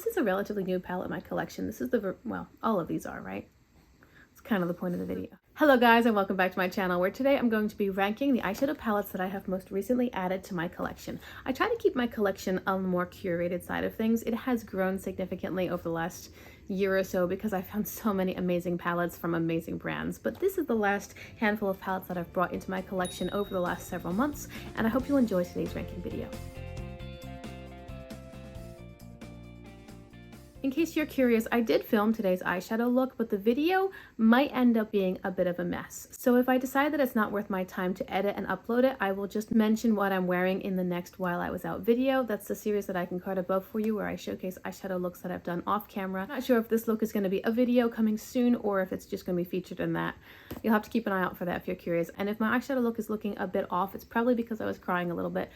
This is a relatively new palette in my collection. This is well, all of these are, right? It's kind of the point of the video. Hello guys, and welcome back to my channel, where today I'm going to be ranking the eyeshadow palettes that I have most recently added to my collection. I try to keep my collection on the more curated side of things. It has grown significantly over the last year or so because I found so many amazing palettes from amazing brands, but this is the last handful of palettes that I've brought into my collection over the last several months, and I hope you'll enjoy today's ranking video. In case you're curious, I did film today's eyeshadow look, but the video might end up being a bit of a mess. So if I decide that it's not worth my time to edit and upload it, I will just mention what I'm wearing in the next While I Was Out video. That's the series that I can card above for you, where I showcase eyeshadow looks that I've done off camera. I'm not sure if this look is going to be a video coming soon or if it's just going to be featured in that. You'll have to keep an eye out for that if you're curious. And if my eyeshadow look is looking a bit off, it's probably because I was crying a little bit.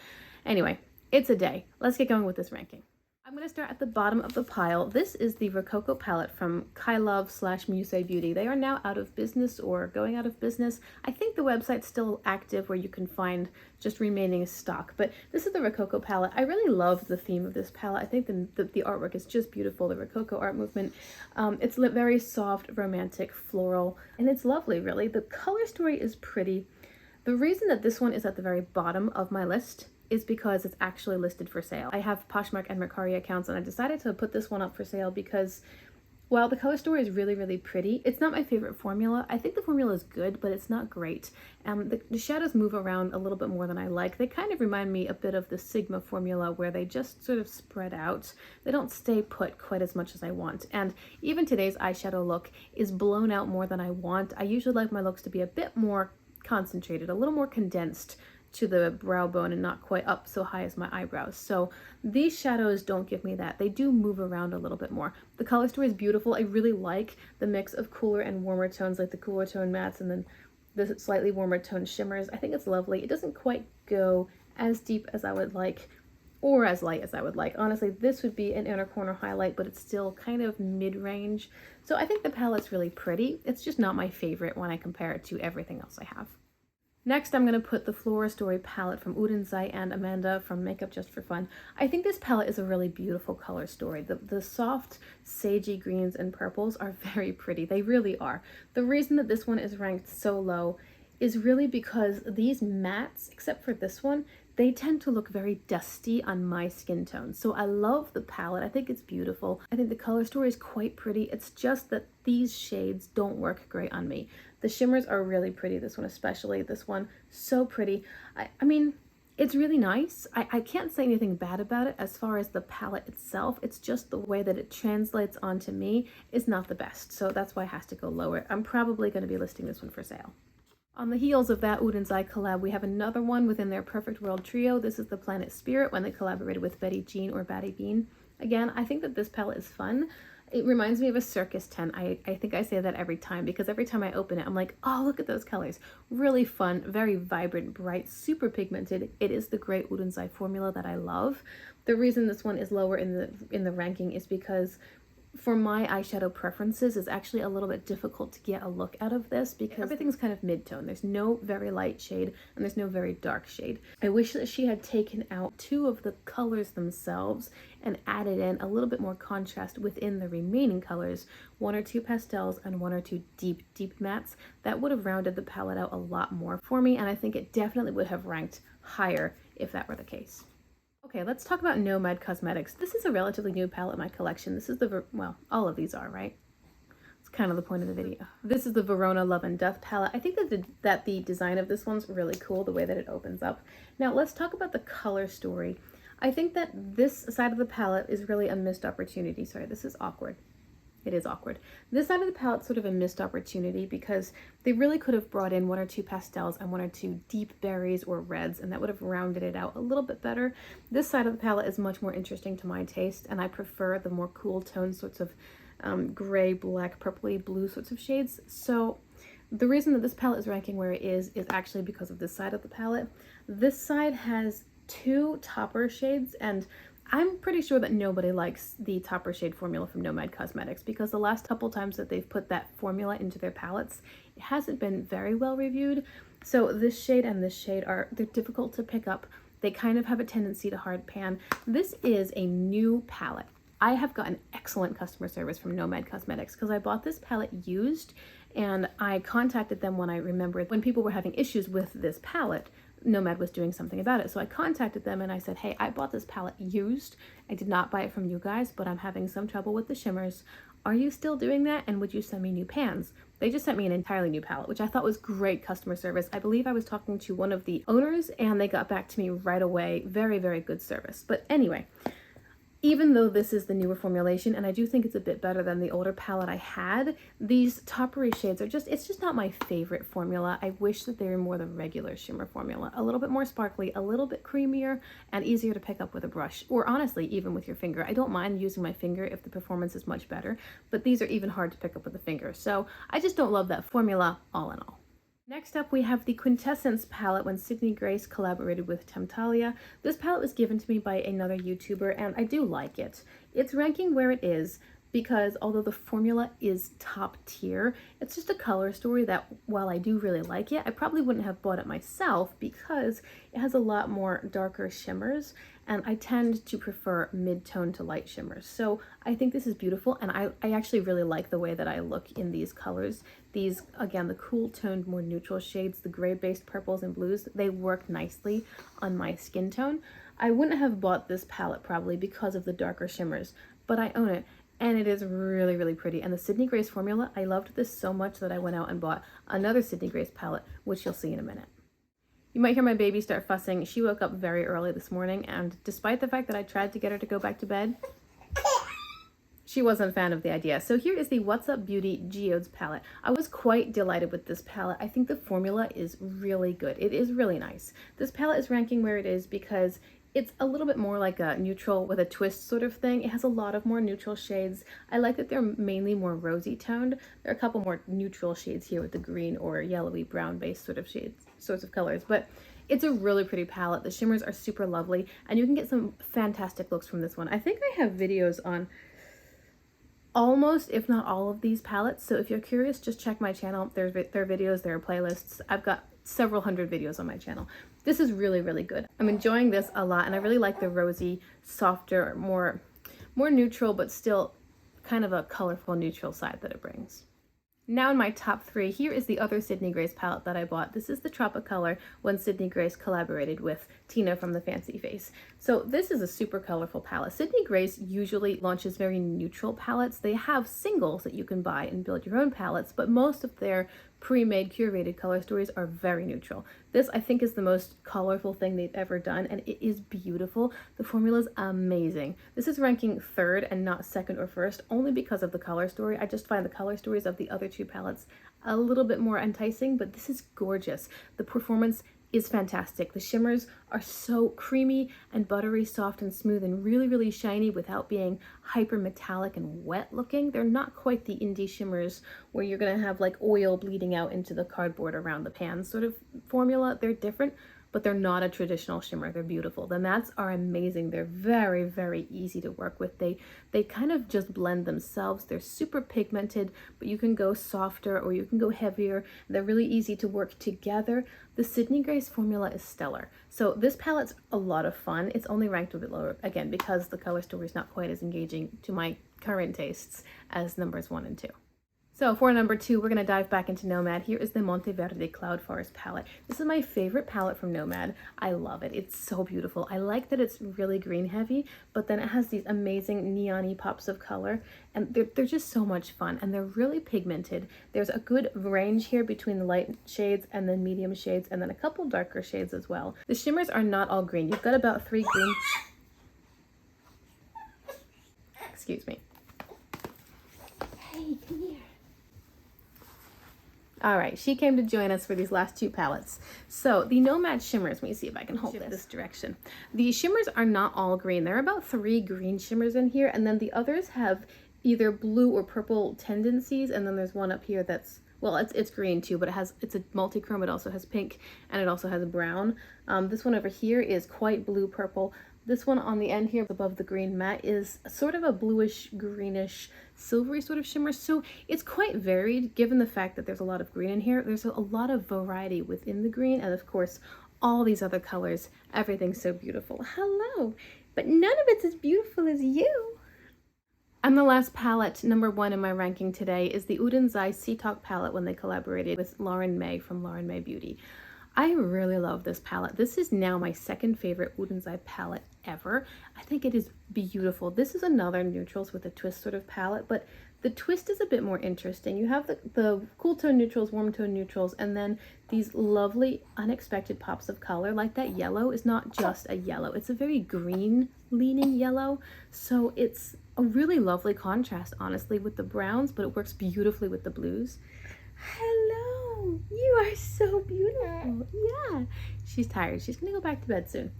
Anyway, it's a day. Let's get going with this ranking. I'm going to start at the bottom of the pile. This is the Rococo palette from Kailav / Musee Beauty. They are now out of business or going out of business. I think the website's still active where you can find just remaining stock, but this is the Rococo palette. I really love the theme of this palette. I think the artwork is just beautiful, the Rococo art movement. It's very soft, romantic, floral, and it's lovely, really. The color story is pretty. The reason that this one is at the very bottom of my list is because it's actually listed for sale. I have Poshmark and Mercari accounts, and I decided to put this one up for sale because, while the color story is really, really pretty, it's not my favorite formula. I think the formula is good, but it's not great. The shadows move around a little bit more than I like. They kind of remind me a bit of the Sigma formula, where they just sort of spread out. They don't stay put quite as much as I want. And even today's eyeshadow look is blown out more than I want. I usually like my looks to be a bit more concentrated, a little more condensed to the brow bone and not quite up so high as my eyebrows. So these shadows don't give me that. They do move around a little bit more. The color story is beautiful. I really like the mix of cooler and warmer tones, like the cooler tone mattes and then the slightly warmer tone shimmers. I think it's lovely. It doesn't quite go as deep as I would like or as light as I would like. Honestly, this would be an inner corner highlight, but it's still kind of mid-range. So I think the palette's really pretty. It's just not my favorite when I compare it to everything else I have. Next, I'm going to put the Flora Story palette from Udenzai and Amanda from Makeup Just for Fun. I think this palette is a really beautiful color story. The soft, sagey greens and purples are very pretty. They really are. The reason that this one is ranked so low is really because these mattes, except for this one, they tend to look very dusty on my skin tone. So I love the palette. I think it's beautiful. I think the color story is quite pretty. It's just that these shades don't work great on me. The shimmers are really pretty, this one especially. This one, so pretty. I mean, it's really nice. I can't say anything bad about it as far as the palette itself. It's just the way that it translates onto me is not the best. So that's why it has to go lower. I'm probably going to be listing this one for sale. On the heels of that udenzai collab, we have another one within their Perfect World trio. This is the Planet Spirit, when they collaborated with Betty Jean or Batty Bean. Again, I think that this palette is fun. It reminds me of a circus tent. I think I say that every time, because every time I open it, I'm like, oh, look at those colors. Really fun, very vibrant, bright, super pigmented. It is the great udenzai formula that I love. The reason this one is lower in the ranking is because for my eyeshadow preferences, it's actually a little bit difficult to get a look out of this because everything's kind of mid-tone. There's no very light shade and there's no very dark shade. I wish that she had taken out two of the colors themselves and added in a little bit more contrast within the remaining colors, one or two pastels and one or two deep mattes. That would have rounded the palette out a lot more for me, and I think it definitely would have ranked higher if that were the case. Okay, let's talk about Nomad Cosmetics. This is a relatively new palette in my collection. This is well, all of these are, right? It's kind of the point of the video. This is the Verona Love and Death palette. I think that the design of this one's really cool, the way that it opens up. Now, let's talk about the color story. I think that this side of the palette is really a missed opportunity. Sorry, this is awkward. It is awkward. This side of the palette's sort of a missed opportunity because they really could have brought in one or two pastels and one or two deep berries or reds, and that would have rounded it out a little bit better. This side of the palette is much more interesting to my taste, and I prefer the more cool tone sorts of gray, black, purpley, blue sorts of shades. So the reason that this palette is ranking where it is actually because of this side of the palette. This side has two topper shades, and I'm pretty sure that nobody likes the topper shade formula from Nomad Cosmetics because the last couple times that they've put that formula into their palettes, it hasn't been very well reviewed. So this shade and this shade they're difficult to pick up. They kind of have a tendency to hard pan. This is a new palette. I have gotten excellent customer service from Nomad Cosmetics because I bought this palette used, and I contacted them when I remembered when people were having issues with this palette, Nomad was doing something about it. So I contacted them and I said, hey, I bought this palette used. I did not buy it from you guys, but I'm having some trouble with the shimmers. Are you still doing that? And would you send me new pans? They just sent me an entirely new palette, which I thought was great customer service. I believe I was talking to one of the owners and they got back to me right away. Very, very good service. But anyway, even though this is the newer formulation, and I do think it's a bit better than the older palette I had, these toppery shades are it's just not my favorite formula. I wish that they were more the regular shimmer formula. A little bit more sparkly, a little bit creamier, and easier to pick up with a brush, or honestly, even with your finger. I don't mind using my finger if the performance is much better, but these are even hard to pick up with a finger. So I just don't love that formula all in all. Next up, we have the Quintessence palette when Sydney Grace collaborated with Temptalia. This palette was given to me by another YouTuber, and I do like it. It's ranking where it is because although the formula is top tier, it's just a color story that, while I do really like it, I probably wouldn't have bought it myself because it has a lot more darker shimmers, and I tend to prefer mid-tone to light shimmers. So I think this is beautiful, and I actually really like the way that I look in these colors. These, again, the cool toned, more neutral shades, the gray-based purples and blues, they work nicely on my skin tone. I wouldn't have bought this palette probably because of the darker shimmers, but I own it. And it is really, really pretty. And the Sydney Grace formula, I loved this so much that I went out and bought another Sydney Grace palette, which you'll see in a minute. You might hear my baby start fussing. She woke up very early this morning, and despite the fact that I tried to get her to go back to bed, she wasn't a fan of the idea. So here is the What's Up Beauty Geodes palette. I was quite delighted with this palette. I think the formula is really good. It is really nice. This palette is ranking where it is because it's a little bit more like a neutral with a twist sort of thing. It has a lot of more neutral shades. I like that they're mainly more rosy toned. There are a couple more neutral shades here with the green or yellowy brown based sorts of colors, but it's a really pretty palette. The shimmers are super lovely, and you can get some fantastic looks from this one. I think I have videos on almost, if not all, of these palettes, so if you're curious, just check my channel. There are videos, there are playlists. I've got several hundred videos on my channel. This is really, really good. I'm enjoying this a lot, and I really like the rosy, softer, more neutral, but still kind of a colorful neutral side that it brings. Now in my top three, here is the other Sydney Grace palette that I bought. This is the Tropic color when Sydney Grace collaborated with Tina from the Fancy Face. So this is a super colorful palette. Sydney Grace usually launches very neutral palettes. They have singles that you can buy and build your own palettes, but most of their pre-made curated color stories are very neutral. This, I think, is the most colorful thing they've ever done, and it is beautiful. The formula is amazing. This is ranking third and not second or first only because of the color story. I just find the color stories of the other two palettes a little bit more enticing, but this is gorgeous. The performance is fantastic. The shimmers are so creamy and buttery soft and smooth and really, really shiny without being hyper metallic and wet looking. They're not quite the indie shimmers where you're gonna have like oil bleeding out into the cardboard around the pan sort of formula. They're different, but they're not a traditional shimmer. They're beautiful. The mattes are amazing. They're very, very easy to work with. They kind of just blend themselves. They're super pigmented, but you can go softer or you can go heavier. They're really easy to work together. The Sydney Grace formula is stellar. So this palette's a lot of fun. It's only ranked a bit lower, again, because the color story is not quite as engaging to my current tastes as numbers 1 and 2. So for number 2, we're going to dive back into Nomad. Here is the Monteverde Cloud Forest palette. This is my favorite palette from Nomad. I love it. It's so beautiful. I like that it's really green heavy, but then it has these amazing neon-y pops of color, and they're just so much fun, and they're really pigmented. There's a good range here between the light shades and the medium shades, and then a couple darker shades as well. The shimmers are not all green. You've got about 3 green... Excuse me. Hey, come here. All right, she came to join us for these last 2 palettes. So the Nomad shimmers, let me see if I can hold this direction. The shimmers are not all green. There are about 3 green shimmers in here, and then the others have either blue or purple tendencies, and then there's one up here that's, well, it's green too, but it's a multi-chrome. It also has pink, and it also has brown. This one over here is quite blue purple. This one on the end here above the green matte is sort of a bluish, greenish, silvery sort of shimmer. So it's quite varied given the fact that there's a lot of green in here. There's a lot of variety within the green, and of course, all these other colors. Everything's so beautiful. Hello, but none of it's as beautiful as you. And the last palette, number 1 in my ranking today, is the Udenzai Sea Talk palette when they collaborated with Lauren May from Lauren May Beauty. I really love this palette. This is now my second favorite udenzai palette ever. I think it is beautiful. This is another neutrals with a twist sort of palette, but the twist is a bit more interesting. You have the cool tone neutrals, warm tone neutrals, and then these lovely unexpected pops of color. Like that yellow is not just a yellow. It's a very green leaning yellow. So it's a really lovely contrast, honestly, with the browns, but it works beautifully with the blues. Hello, you are so beautiful. Yeah, she's tired. She's gonna go back to bed soon.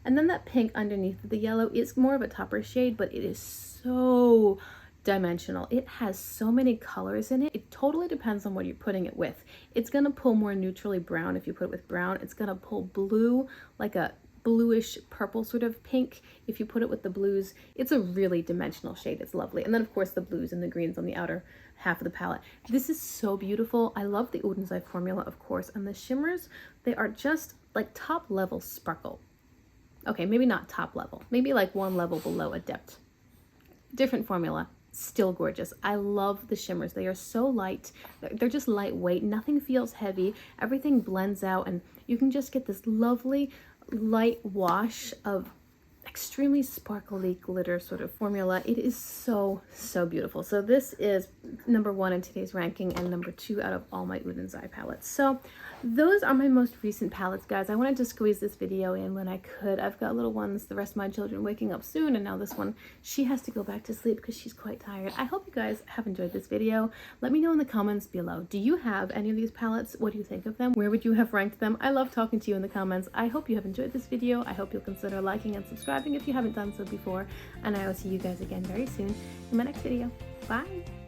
And then that pink underneath the yellow is more of a topper shade, but it is so dimensional. It has so many colors in it. It totally depends on what you're putting it with. It's gonna pull more neutrally brown if you put it with brown. It's gonna pull blue, like a bluish purple sort of pink if you put it with the blues. It's a really dimensional shade. It's lovely. And then of course the blues and the greens on the outer half of the palette. This is so beautiful. I love the udenzai formula, of course, and the shimmers, they are just like top level sparkle. Okay, maybe not top level, maybe like one level below Adept. Different formula, still gorgeous. I love the shimmers. They are so light. They're just lightweight. Nothing feels heavy. Everything blends out and you can just get this lovely light wash of extremely sparkly glitter sort of formula. It is so, so beautiful. So this is number 1 in today's ranking and number 2 out of all my udenzai palettes. So those are my most recent palettes, guys. I wanted to squeeze this video in when I could. I've got little ones, the rest of my children waking up soon, and now this one, she has to go back to sleep because she's quite tired. I hope you guys have enjoyed this video. Let me know in the comments below. Do you have any of these palettes? What do you think of them? Where would you have ranked them? I love talking to you in the comments. I hope you have enjoyed this video. I hope you'll consider liking and subscribing if you haven't done so before, and I will see you guys again very soon in my next video. Bye!